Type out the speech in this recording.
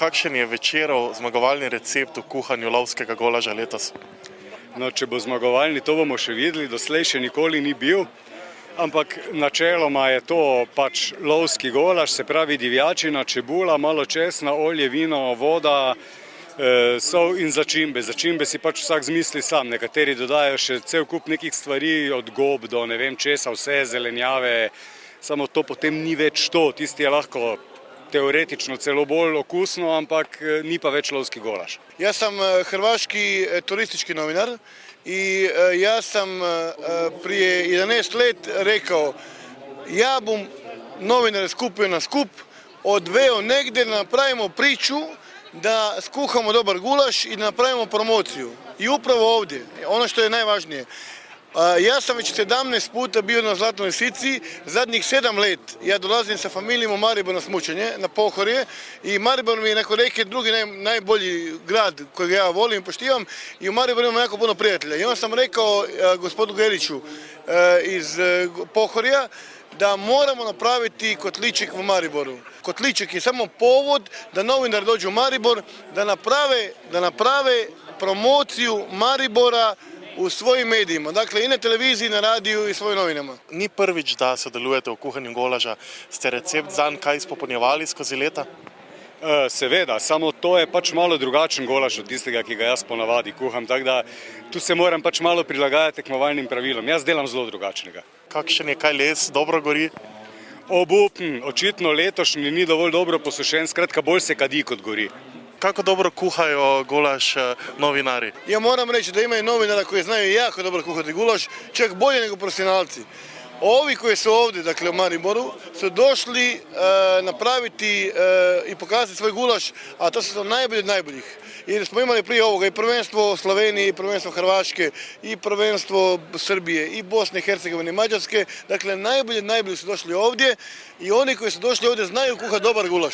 kakšen je Večerov zmagovalni recept v kuhanju lovskega golaža letos? No, če bo zmagovalni, to bomo še videli, doslej še nikoli ni bil, ampak načeloma je to pač lovski golaž, se pravi divjačina, čebula, malo česna, olje, vino, voda, sol in začimbe. Začimbe si pač vsak zmisli sam, nekateri dodajo še cel kup nekih stvari, od gob do ne vem česa, vse zelenjave, samo to potem ni več to, tisti je lahko teoretično celo bolj okusno, ampak ni pa več lovski golaž. Ja sam hrvaški turistički novinar i ja sam prije 11 let rekao ja bom novinare skupio na skup, odveo negdje da napravimo priču, da skuhamo dobar gulaš i da napravimo promociju. I upravo ovdje, ono što je najvažnije. Ja sam već 17 puta bio na Zlatnoj lisici, zadnjih 7 let ja dolazim sa familijom u Maribor na smučanje, na Pohorje i Maribor mi je nakon Rijeke drugi najbolji grad kojeg ja volim i poštivam i u Mariboru imam jako puno prijatelja. I onda sam rekao gospodinu Geriću iz Pohorja da moramo napraviti kotliček u Mariboru. Kotliček je samo povod da novinar dođe u Maribor, da naprave promociju Maribora u svojim medijima, dakle i na televiziji, na radiju i svojim novinama. Ni prvič, da sodelujete v kuhanju golaža. Ste recept zanj kaj izpopolnjevali skozi leta? Seveda, samo to je pač malo drugačen golaž od tistega, ki ga jaz ponavadi kuham, tako da tu se moram pač malo prilagajati tekmovalnim pravilom. Jaz delam zelo drugačnega. Kakšen je, kaj les dobro gori? Obupen, očitno letošnji ni dovolj dobro posušen, skratka bolj se kadi kot gori. Kako dobro kuhajo golaž novinari? Ja moram reći da imaju novinara koji znaju jako dobro kuhati gulaš, čak bolje nego profesionalci. Ovi koji su ovdje, dakle u Mariboru, su došli napraviti i pokazati svoj gulaš, a to su najbolji od najboljih. Jer smo imali prije ovoga i prvenstvo Slovenije, i prvenstvo Hrvaške, i prvenstvo Srbije, i Bosne i Hercegovine, i Mađarske. Dakle, najbolji su došli ovdje i oni koji su došli ovdje znaju kuhati dobar gulaš.